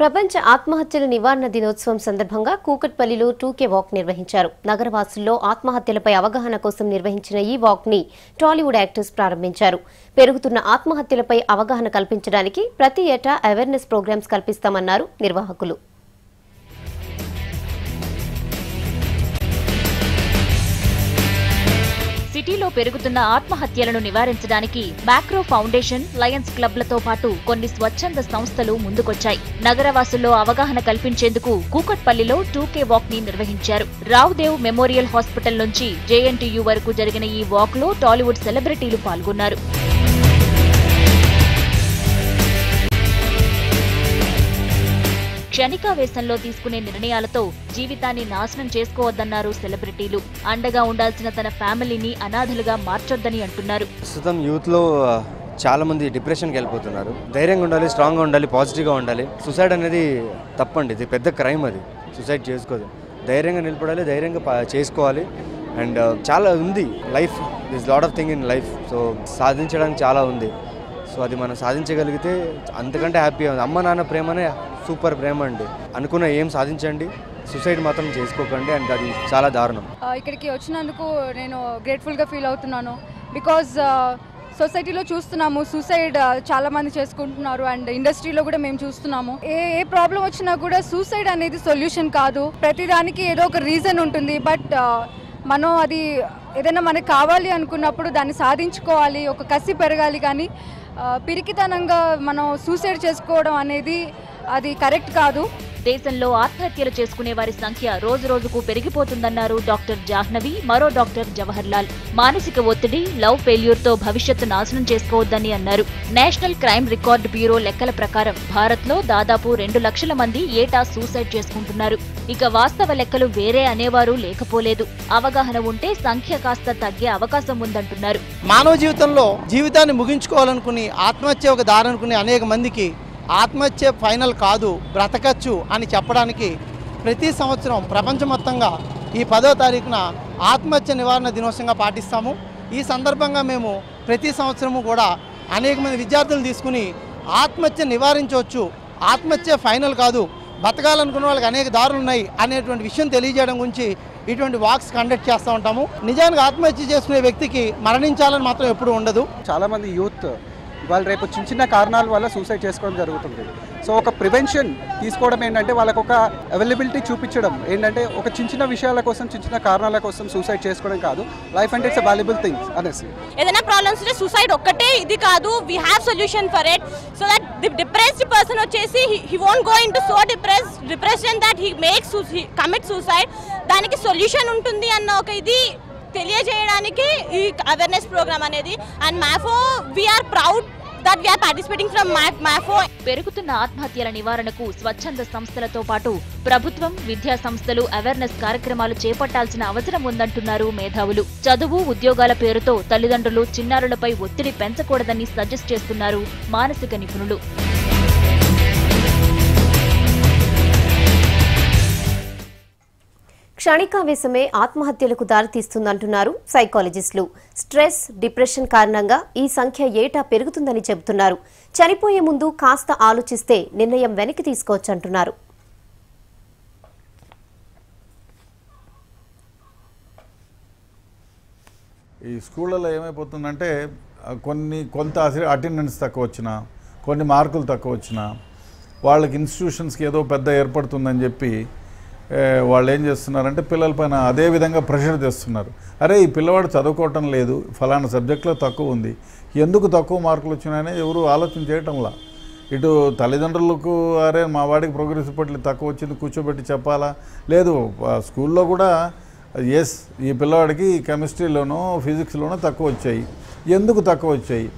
ప్రపంచ ఆత్మహత్యల నివారణ దినోత్సవం సందర్భంగా కూకట్పల్లిలో 2K వాక్ నిర్వహించారు. నగరవాసుల్లో ఆత్మహత్యలపై అవగాహన కోసం నిర్వహించిన ఈ వాక్ ని టాలీవుడ్ యాక్టర్స్ ప్రారంభించారు. పెరుగుతున్న ఆత్మహత్యలపై అవగాహన కల్పించడానికి ప్రతి ఏటా అవేర్నెస్ ప్రోగ్రామ్స్ కల్పిస్తామన్నారు నిర్వాహకులు. సిటీలో పెరుగుతున్న ఆత్మహత్యలను నివారించడానికి మ్యాక్రో ఫౌండేషన్, లయన్స్ క్లబ్లతో పాటు కొన్ని స్వచ్ఛంద సంస్థలు ముందుకొచ్చాయి. నగరవాసుల్లో అవగాహన కల్పించేందుకు కూకట్పల్లిలో 2K వాక్ ని నిర్వహించారు. రావుదేవ్ మెమోరియల్ హాస్పిటల్ నుంచి JNTU వరకు జరిగిన ఈ వాక్ లో టాలీవుడ్ సెలబ్రిటీలు పాల్గొన్నారు. క్షణికావేశంలో తీసుకునే నిర్ణయాలతో జీవితాన్ని నాశనం చేసుకోవద్దన్నారు సెలబ్రిటీలు. అండగా ఉండాల్సిన తన ఫ్యామిలీని అనాథలుగా మార్చొద్దని అంటున్నారు. ప్రస్తుతం యూత్ లో చాలా మంది డిప్రెషన్కి వెళ్ళిపోతున్నారు. ధైర్యంగా ఉండాలి, స్ట్రాంగ్గా ఉండాలి, పాజిటివ్గా ఉండాలి. సూసైడ్ అనేది తప్పండి, ఇది పెద్ద క్రైమ్. అది సూసైడ్ చేసుకోదు. ధైర్యంగా నిలబడాలి, ధైర్యంగా చేసుకోవాలి. అండ్ చాలా ఉంది life, this lot of thing in life. So సాధించడానికి చాలా ఉంది. సో అది మనం సాధించగలిగితే అంతకంటే హ్యాపీ ఉంది. అమ్మ నాన్న ప్రేమనే సూపర్ ప్రేమ అండి. అనుకున్న ఏం సాధించండి, సూసైడ్ మాత్రం చేసుకోకండి. అండ్ అది చాలా దారుణం. ఇక్కడికి వచ్చినందుకు నేను గ్రేట్ఫుల్గా ఫీల్ అవుతున్నాను. బికాజ్ సొసైటీలో చూస్తున్నాము సూసైడ్ చాలా మంది చేసుకుంటున్నారు. అండ్ ఇండస్ట్రీలో కూడా మేము చూస్తున్నాము. ఏ ప్రాబ్లం వచ్చినా కూడా సూసైడ్ అనేది సొల్యూషన్ కాదు. ప్రతిదానికి ఏదో ఒక రీజన్ ఉంటుంది. బట్ మనం అది ఏదైనా మనకు కావాలి అనుకున్నప్పుడు దాన్ని సాధించుకోవాలి, ఒక కసి పెరగాలి. కానీ పిరికితనంగా మనం సూసైడ్ చేసుకోవడం అనేది అది కరెక్ట్ కాదు. దేశంలో ఆత్మహత్యలు చేసుకునే వారి సంఖ్య రోజు రోజుకు పెరిగిపోతుందన్నారు డాక్టర్ జాహ్నవి, మరో డాక్టర్ జవహర్ లాల్. మానసిక ఒత్తిడి, లవ్ ఫెయిల్యూర్ తో భవిష్యత్తు నాశనం చేసుకోవద్దని అన్నారు. నేషనల్ క్రైమ్ రికార్డ్ బ్యూరో లెక్కల ప్రకారం భారత్ లో దాదాపు 2 లక్షల మంది ఏటా సూసైడ్ చేసుకుంటున్నారు. ఇక వాస్తవ లెక్కలు వేరే అనేవారు లేకపోలేదు. అవగాహన ఉంటే సంఖ్య కాస్త తగ్గే అవకాశం ఉందంటున్నారు. మానవ జీవితంలో జీవితాన్ని ముగించుకోవాలనుకుని ఆత్మహత్య ఒక దారి అనుకునే అనేక మందికి ఆత్మహత్య ఫైనల్ కాదు, బ్రతకచ్చు అని చెప్పడానికి ప్రతి సంవత్సరం ప్రపంచమొత్తంగా ఈ 10వ తారీఖున ఆత్మహత్య నివారణ దినోత్సవంగా పాటిస్తాము. ఈ సందర్భంగా మేము ప్రతి సంవత్సరము కూడా అనేక మంది విద్యార్థులు తీసుకుని ఆత్మహత్య నివారించవచ్చు, ఆత్మహత్య ఫైనల్ కాదు, బతకాలనుకున్న వాళ్ళకి అనేక దారులు ఉన్నాయి అనేటువంటి విషయం తెలియజేయడం గురించి ఇటువంటి వాక్స్ కండక్ట్ చేస్తూ ఉంటాము. నిజానికి ఆత్మహత్య చేసుకునే వ్యక్తికి మరణించాలని మాత్రం ఎప్పుడూ ఉండదు. చాలామంది యూత్ వాళ్ళు రేపు చిన్న చిన్న కారణాల వల్ల సూసైడ్ చేసుకోవడం జరుగుతుంది. సో ఒక ప్రివెన్షన్ తీసుకోవడం ఏంటంటే వాళ్ళకు ఒక అవైలబిలిటీ చూపించడం ఏంటంటే ఒక చిన్న చిన్న విషయాల కోసం, చిన్న చిన్న కారణాల కోసం సూసైడ్ చేసుకోవడం కాదు. లైఫ్ అంటే ఇట్స్ ఎ వాల్యుబుల్ థింగ్స్ అనేసి. ఏదైనా ప్రాబ్లమ్స్ ఉంటే సూసైడ్ ఒక్కటే ఇది కాదు, we have solution for it. So that the depressed person వచ్చేసి he won't go into so depression that he makes commit suicide. దానికి సొల్యూషన్ ఉంటుంది అన్న ఒక ఇది తెలియజేయడానికి ఈ అవేర్నెస్ ప్రోగ్రామ్ అనేది. And MAFO we are proud that we are participating from MAFO. పెరుగుతున్న ఆత్మహత్యల నివారణకు స్వచ్ఛంద సంస్థలతో పాటు ప్రభుత్వం, విద్యా సంస్థలు అవేర్నెస్ కార్యక్రమాలు చేపట్టాల్సిన అవసరం ఉందంటున్నారు మేధావులు. చదువు, ఉద్యోగాల పేరుతో తల్లిదండ్రులు చిన్నారులపై ఒత్తిడి పెంచకూడదని సజెస్ట్ చేస్తున్నారు మానసిక నిపుణులు. క్షణికావేశమే ఆత్మహత్యలకు దారితీస్తుందంటున్నారు సైకాలజిస్టులు. స్ట్రెస్, డిప్రెషన్ కారణంగా ఈ సంఖ్య ఏటా పెరుగుతుందని చెబుతున్నారు. చనిపోయే ముందు కాస్త ఆలోచిస్తే నిర్ణయం వెనక్కి తీసుకోవచ్చంటున్నారు. ఈ స్కూళ్ళలో ఏమైపోతుందంటే కొంత అటెండెన్స్ తక్కువ వచ్చినా, కొన్ని మార్కులు తక్కువ వచ్చినా వాళ్ళకి ఇన్స్టిట్యూషన్స్కి ఏదో పెద్ద ఏర్పడుతుందని చెప్పి వాళ్ళు ఏం చేస్తున్నారంటే పిల్లల పైన అదే విధంగా ప్రెషర్ తెస్తున్నారు. అరే ఈ పిల్లవాడు చదువుకోవటం లేదు, ఫలానా సబ్జెక్టులో తక్కువ ఉంది, ఎందుకు తక్కువ మార్కులు వచ్చినాయని ఎవరు ఆలోచన చేయటంలా. ఇటు తల్లిదండ్రులకు అరే మా వాడికి ప్రోగ్రెస్ రిపోర్ట్లు తక్కువ వచ్చింది కూర్చోబెట్టి చెప్పాలా, లేదు స్కూల్లో కూడా ఎస్ ఈ పిల్లవాడికి కెమిస్ట్రీలోనో ఫిజిక్స్లోనో తక్కువ వచ్చాయి, ఎందుకు తక్కువ వచ్చాయి,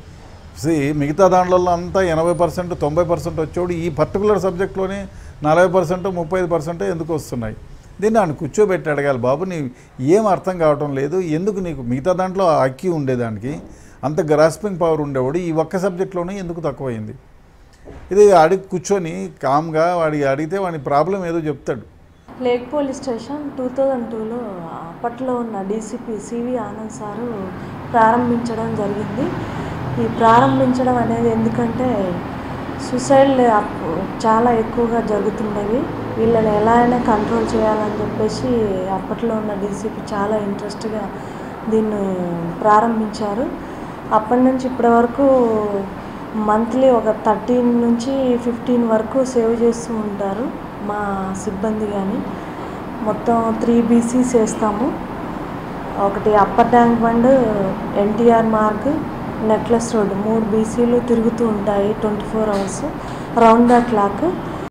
మిగతా దాంట్లో అంతా 80%, 90% వచ్చేవాడు ఈ పర్టికులర్ సబ్జెక్ట్లోనే 40%, 30% ఎందుకు వస్తున్నాయి. దీన్ని ఆయన కూర్చోబెట్టి అడగాలి, బాబు నీ ఏం అర్థం కావటం లేదు, ఎందుకు నీకు మిగతా దాంట్లో అక్కి ఉండేదానికి అంత గ్రాస్పింగ్ పవర్ ఉండేవాడు ఈ ఒక్క సబ్జెక్ట్లోనే ఎందుకు తక్కువైంది. ఇది అడిగి కూర్చొని కామ్గా వాడికి అడిగితే వాడి ప్రాబ్లం ఏదో చెప్తాడు. లేక్ పోలీస్ స్టేషన్ 2002లో అప్పట్లో ఉన్న DCP CV ఆనంద్ సారు ప్రారంభించడం జరిగింది. ఈ ప్రారంభించడం అనేది ఎందుకంటే సూసైడ్ చాలా ఎక్కువగా జరుగుతుండేవి. వీళ్ళని ఎలా అయినా కంట్రోల్ చేయాలని చెప్పేసి అప్పట్లో ఉన్న డీసీపీ చాలా ఇంట్రెస్ట్గా దీన్ని ప్రారంభించారు. అప్పటి నుంచి ఇప్పటి వరకు మంత్లీ ఒక 13 నుంచి 15 వరకు సేవ్ చేస్తూ ఉంటారు మా సిబ్బంది. కానీ మొత్తం 3 బీసీస్ వేస్తాము. ఒకటి upper tank bund, NTR Marg, necklace road 3 బీసీలు తిరుగుతూ ఉంటాయి 24 hours రౌండ్ ద క్లాక్.